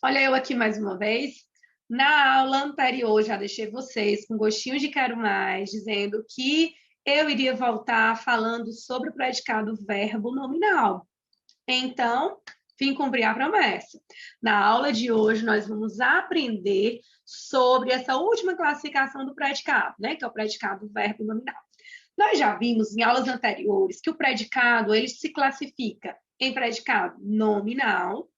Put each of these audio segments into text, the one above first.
Olha eu aqui mais uma vez. Na aula anterior, já deixei vocês com gostinho de quero mais, dizendo que eu iria voltar falando sobre o predicado verbo nominal. Então, vim cumprir a promessa. Na aula de hoje, nós vamos aprender sobre essa última classificação do predicado, né? Que é o predicado verbo nominal. Nós já vimos em aulas anteriores que o predicado ele se classifica em predicado nominal,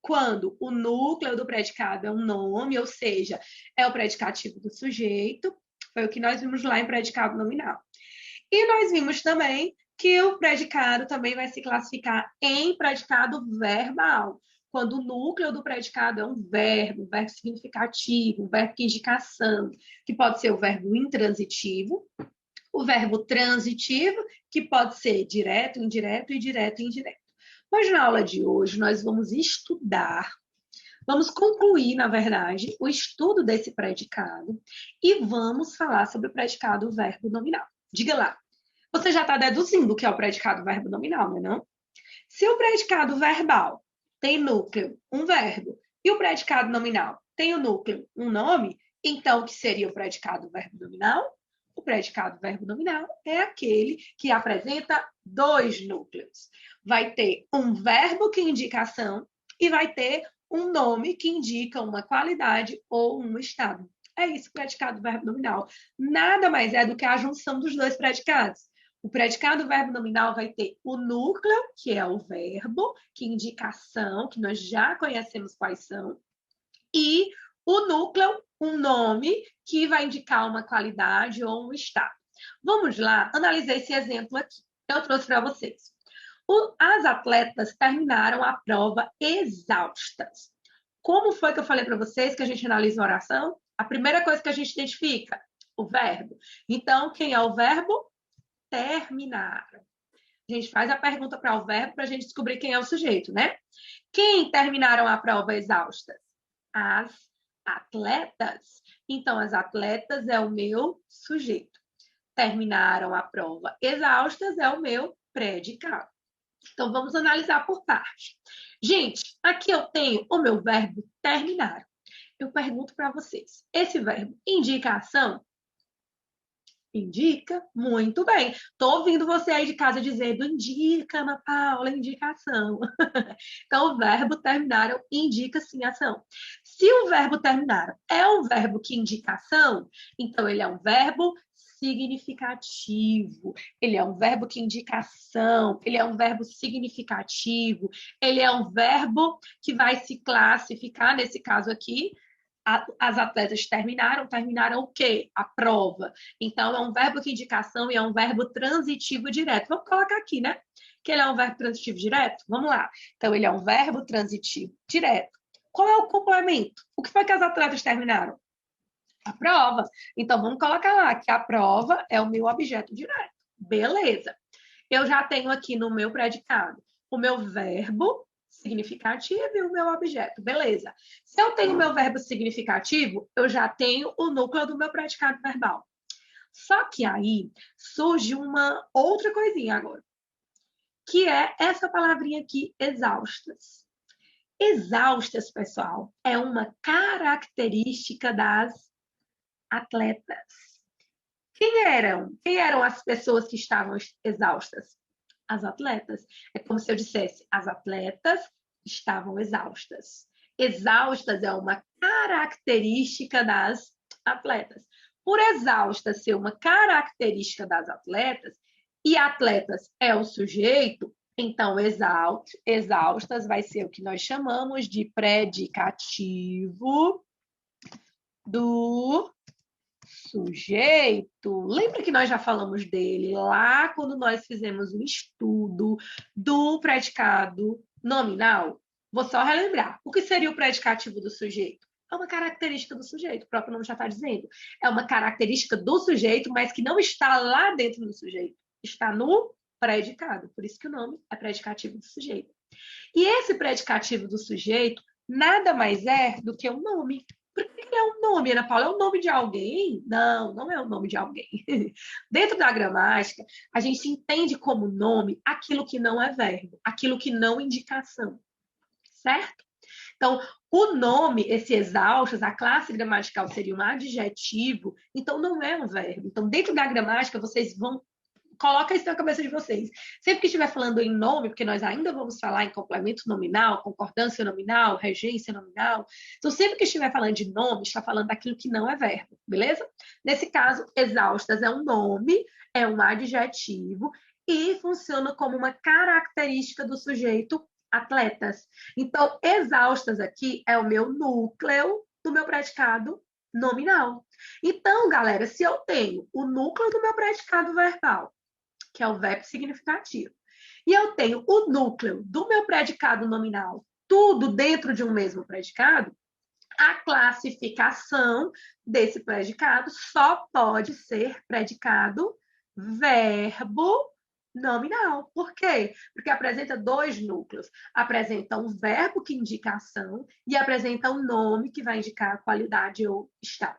quando o núcleo do predicado é um nome, ou seja, é o predicativo do sujeito. Foi o que nós vimos lá em predicado nominal. E nós vimos também que o predicado também vai se classificar em predicado verbal, quando o núcleo do predicado é um verbo significativo, um verbo de indicação, que pode ser o verbo intransitivo, o verbo transitivo, que pode ser direto, indireto e direto e indireto. Mas na aula de hoje nós vamos estudar, vamos concluir, na verdade, o estudo desse predicado e vamos falar sobre o predicado verbo nominal. Diga lá, você já está deduzindo o que é o predicado verbo nominal, não é não? Se o predicado verbal tem núcleo, um verbo, e o predicado nominal tem o núcleo, um nome, então o que seria o predicado verbo nominal? O predicado verbo nominal é aquele que apresenta dois núcleos. Vai ter um verbo que indica ação e vai ter um nome que indica uma qualidade ou um estado. É isso, predicado verbo nominal. Nada mais é do que a junção dos dois predicados. O predicado verbo nominal vai ter o núcleo, que é o verbo, que indica ação, que nós já conhecemos quais são, e o núcleo, um nome que vai indicar uma qualidade ou um estado. Vamos lá, analisar esse exemplo aqui. Eu trouxe para vocês. As atletas terminaram a prova exaustas. Como foi que eu falei para vocês que a gente analisa a oração? A primeira coisa que a gente identifica, o verbo. Então, quem é o verbo? Terminaram. A gente faz a pergunta para o verbo para a gente descobrir quem é o sujeito, né? Quem terminaram a prova exaustas? As atletas. Então, as atletas é o meu sujeito. Terminaram a prova exaustas é o meu predicado. Então, vamos analisar por parte. Gente, aqui eu tenho o meu verbo terminar. Eu pergunto para vocês, esse verbo indica ação? Indica? Muito bem. Estou ouvindo você aí de casa dizendo, indica, Ana Paula, indicação. Então, o verbo terminaram indica sim ação. Se o verbo terminaram é um verbo que indica ação, então ele é um verbo significativo. Ele é um verbo que indica ação, ele é um verbo significativo, ele é um verbo que vai se classificar, nesse caso aqui, as atletas terminaram o quê? A prova. Então, é um verbo que indicação e é um verbo transitivo direto. Vamos colocar aqui, né? Que ele é um verbo transitivo direto? Vamos lá. Então, ele é um verbo transitivo direto. Qual é o complemento? O que foi que as atletas terminaram? A prova. Então, vamos colocar lá que a prova é o meu objeto direto. Beleza. Eu já tenho aqui no meu predicado o meu verbo significativo e o meu objeto. Beleza. Se eu tenho o meu verbo significativo, eu já tenho o núcleo do meu predicado verbal. Só que aí surge uma outra coisinha agora, que é essa palavrinha aqui, exaustas. Exaustas, pessoal, é uma característica das atletas. Quem eram as pessoas que estavam exaustas? As atletas. É como se eu dissesse, as atletas estavam exaustas. Exaustas é uma característica das atletas. Por exausta ser uma característica das atletas, e atletas é o sujeito, então exaustas vai ser o que nós chamamos de predicativo do sujeito. Lembra que nós já falamos dele lá quando nós fizemos um estudo do predicado nominal? Vou só relembrar. O que seria o predicativo do sujeito? É uma característica do sujeito, o próprio nome já está dizendo. É uma característica do sujeito, mas que não está lá dentro do sujeito. Está no predicado. Por isso que o nome é predicativo do sujeito. E esse predicativo do sujeito nada mais é do que um nome. Por que é um nome, Ana Paula? É o nome de alguém? Não, não é o nome de alguém. Dentro da gramática, a gente entende como nome aquilo que não é verbo, aquilo que não é indicação, certo? Então, O nome, esse exaustas, a classe gramatical seria um adjetivo, então não é um verbo. Então, dentro da gramática, vocês vão coloca isso na cabeça de vocês. Sempre que estiver falando em nome, porque nós ainda vamos falar em complemento nominal, concordância nominal, regência nominal. Então, sempre que estiver falando de nome, está falando daquilo que não é verbo, beleza? Nesse caso, exaustas é um nome, é um adjetivo e funciona como uma característica do sujeito atletas. Então, exaustas aqui é o meu núcleo do meu predicado nominal. Então, galera, se eu tenho o núcleo do meu predicado verbal, que é o verbo significativo, e eu tenho o núcleo do meu predicado nominal, tudo dentro de um mesmo predicado, a classificação desse predicado só pode ser predicado verbo nominal. Por quê? Porque apresenta dois núcleos. Apresenta um verbo que indica ação e apresenta um nome que vai indicar a qualidade ou estado.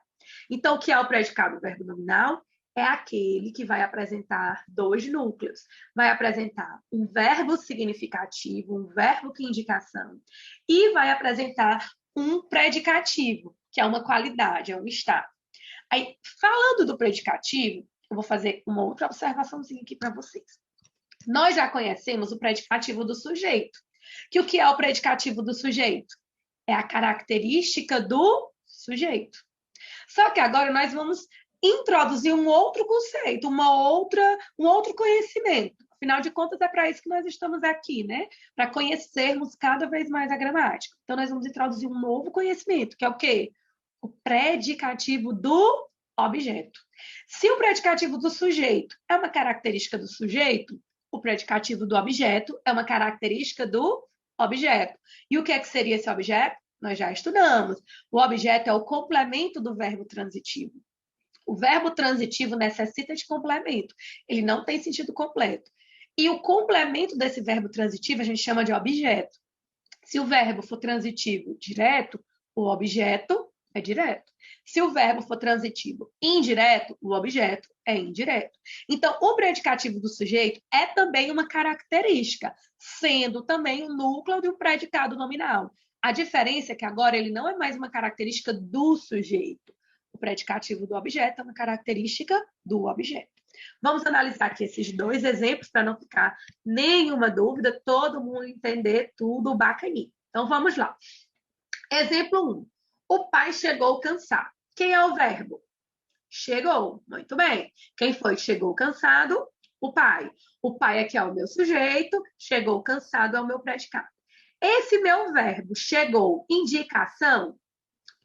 Então, o que é o predicado verbo nominal? É aquele que vai apresentar dois núcleos. Vai apresentar um verbo significativo, um verbo que indica ação, e vai apresentar um predicativo, que é uma qualidade, é um estado. Aí, falando do predicativo, eu vou fazer uma outra observaçãozinha aqui para vocês. Nós já conhecemos o predicativo do sujeito. Que o que é o predicativo do sujeito? É a característica do sujeito. Só que agora nós vamos introduzir um outro conceito, um outro conhecimento. Afinal de contas, é para isso que nós estamos aqui, né? Para conhecermos cada vez mais a gramática. Então, nós vamos introduzir um novo conhecimento, que é o quê? O predicativo do objeto. Se o predicativo do sujeito é uma característica do sujeito, o predicativo do objeto é uma característica do objeto. E o que é que seria esse objeto? Nós já estudamos. O objeto é o complemento do verbo transitivo. O verbo transitivo necessita de complemento. Ele não tem sentido completo. E o complemento desse verbo transitivo a gente chama de objeto. Se o verbo for transitivo direto, o objeto é direto. Se o verbo for transitivo indireto, o objeto é indireto. Então, o predicativo do sujeito é também uma característica, sendo também o núcleo do predicado nominal. A diferença é que agora ele não é mais uma característica do sujeito. O predicativo do objeto é uma característica do objeto. Vamos analisar aqui esses dois exemplos para não ficar nenhuma dúvida, todo mundo entender tudo bacaninho. Então, vamos lá. Exemplo 1. O pai chegou cansado. Quem é o verbo? Chegou. Muito bem. Quem foi que chegou cansado? O pai. O pai aqui é o meu sujeito, chegou cansado é o meu predicado. Esse meu verbo, chegou, indica ação?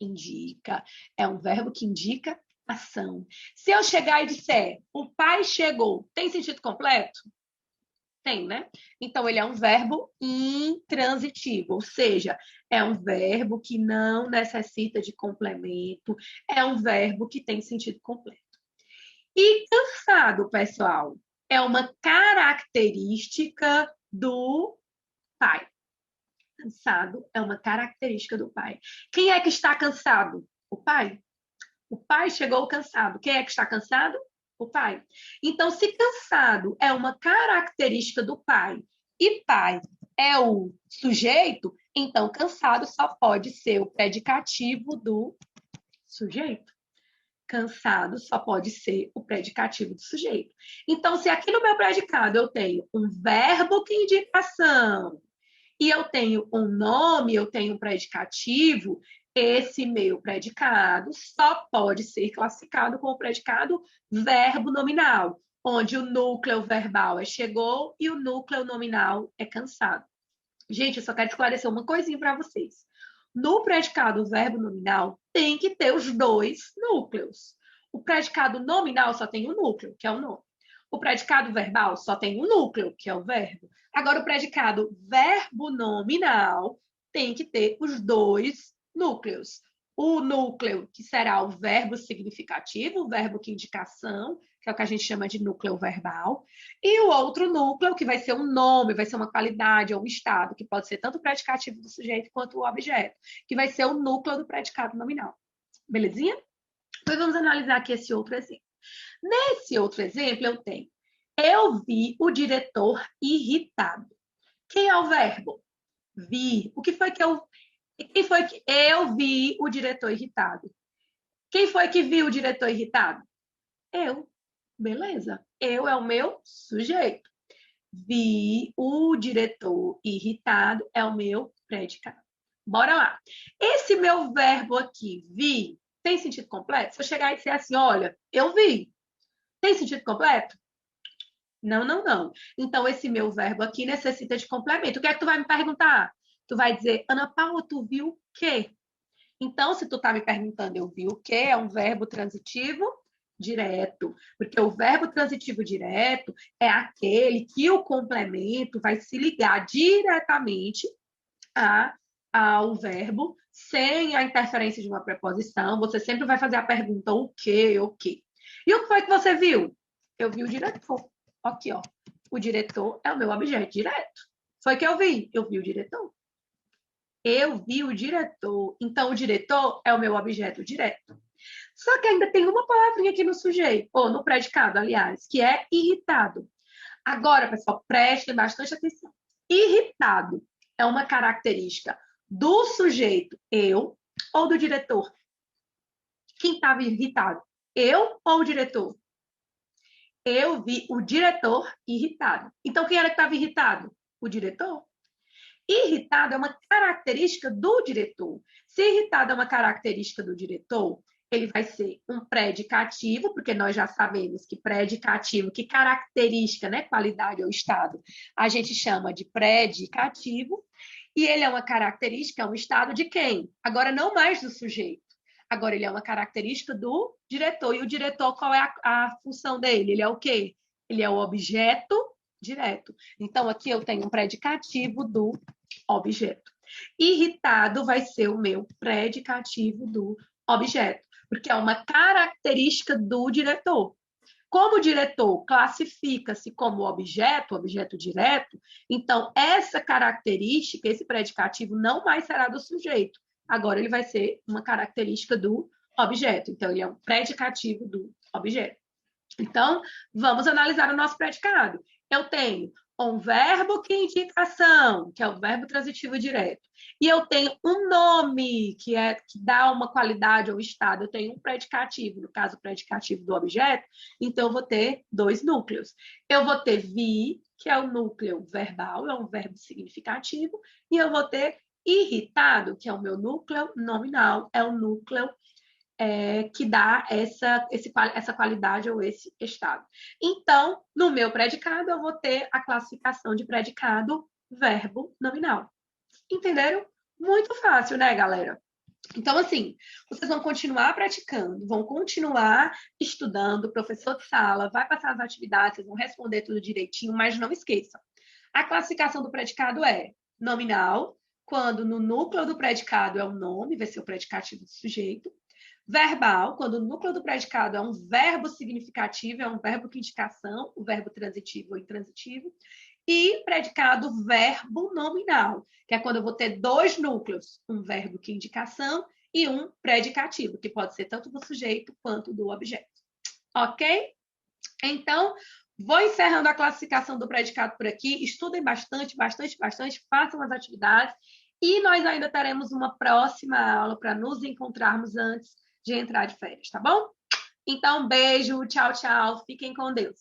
Indica. É um verbo que indica ação. Se eu chegar e disser, o pai chegou, tem sentido completo? Tem, né? Então, ele é um verbo intransitivo, ou seja, é um verbo que não necessita de complemento, é um verbo que tem sentido completo. E cansado, pessoal, é uma característica do pai. Cansado é uma característica do pai. Quem é que está cansado? O pai. O pai chegou cansado. Quem é que está cansado? O pai. Então, se cansado é uma característica do pai e pai é o sujeito, então cansado só pode ser o predicativo do sujeito. Cansado só pode ser o predicativo do sujeito. Então, se aqui no meu predicado eu tenho um verbo que indica ação e eu tenho um nome, eu tenho um predicativo, esse meu predicado só pode ser classificado como predicado verbo nominal, onde o núcleo verbal é chegou e o núcleo nominal é cansado. Gente, eu só quero esclarecer uma coisinha para vocês. No predicado verbo nominal, tem que ter os dois núcleos. O predicado nominal só tem um núcleo, que é o nome. O predicado verbal só tem um núcleo, que é o verbo. Agora, o predicado verbo nominal tem que ter os dois núcleos. O núcleo, que será o verbo significativo, o verbo que indica ação, que é o que a gente chama de núcleo verbal, e o outro núcleo, que vai ser um nome, vai ser uma qualidade ou um estado, que pode ser tanto o predicativo do sujeito quanto o objeto, que vai ser o núcleo do predicado nominal. Belezinha? Então, vamos analisar aqui esse outro exemplo. Nesse outro exemplo, eu vi o diretor irritado. Quem é o verbo? Vi. O que foi que eu E quem foi que eu vi o diretor irritado? Quem foi que viu o diretor irritado? Eu. Beleza. Eu é o meu sujeito. Vi o diretor irritado é o meu predicado. Bora lá. Esse meu verbo aqui, vi, tem sentido completo? Se eu chegar e dizer assim, olha, eu vi, tem sentido completo? Não, não, não. Então, esse meu verbo aqui necessita de complemento. O que é que tu vai me perguntar? Tu vai dizer, Ana Paula, tu viu o quê? Então, se tu tá me perguntando, eu vi o quê? É um verbo transitivo direto. Porque o verbo transitivo direto é aquele que o complemento vai se ligar diretamente a, ao verbo, sem a interferência de uma preposição. Você sempre vai fazer a pergunta o quê, o quê. E o que foi que você viu? Eu vi o diretor. Aqui, ó. O diretor é o meu objeto direto. Foi que eu vi? Eu vi o diretor. Eu vi o diretor. Então, o diretor é o meu objeto direto. Só que ainda tem uma palavrinha aqui no sujeito, ou no predicado, aliás, que é irritado. Agora, pessoal, prestem bastante atenção. Irritado é uma característica do sujeito, eu, ou do diretor? Quem estava irritado? Eu ou o diretor? Eu vi o diretor irritado. Então, quem era que estava irritado? O diretor. Irritado é uma característica do diretor. Se irritado é uma característica do diretor, ele vai ser um predicativo, porque nós já sabemos que predicativo, que característica, né, qualidade ou estado, a gente chama de predicativo, e ele é uma característica, é um estado de quem? Agora, não mais do sujeito. Agora, ele é uma característica do diretor. E o diretor, qual é a função dele? Ele é o quê? Ele é o objeto direto. Então, aqui eu tenho um predicativo do objeto. Irritado vai ser o meu predicativo do objeto, porque é uma característica do diretor. Como o diretor classifica-se como objeto direto, então essa característica, esse predicativo, não mais será do sujeito. Agora ele vai ser uma característica do objeto. Então, ele é um predicativo do objeto. Então, vamos analisar o nosso predicado. Eu tenho um verbo que indica ação, que é o verbo transitivo direto. E eu tenho um nome, que dá uma qualidade ou estado. Eu tenho um predicativo, no caso, o predicativo do objeto. Então, eu vou ter dois núcleos. Eu vou ter vi, que é o núcleo verbal, é um verbo significativo. E eu vou ter irritado, que é o meu núcleo nominal, é o núcleo que dá essa qualidade ou esse estado. Então, no meu predicado, eu vou ter a classificação de predicado verbo nominal. Entenderam? Muito fácil, né, galera? Então, assim, vocês vão continuar praticando, vão continuar estudando, o professor de sala vai passar as atividades, vocês vão responder tudo direitinho, mas não esqueçam. A classificação do predicado é nominal, quando no núcleo do predicado é o nome, vai ser o predicativo do sujeito. Verbal, quando o núcleo do predicado é um verbo significativo, é um verbo que indicação, o verbo transitivo ou intransitivo. E predicado verbo nominal, que é quando eu vou ter dois núcleos, um verbo que indicação e um predicativo, que pode ser tanto do sujeito quanto do objeto. Ok? Então, vou encerrando a classificação do predicado por aqui. Estudem bastante, bastante, bastante, façam as atividades. E nós ainda teremos uma próxima aula para nos encontrarmos antes de entrar de férias, tá bom? Então, beijo, tchau, tchau. Fiquem com Deus.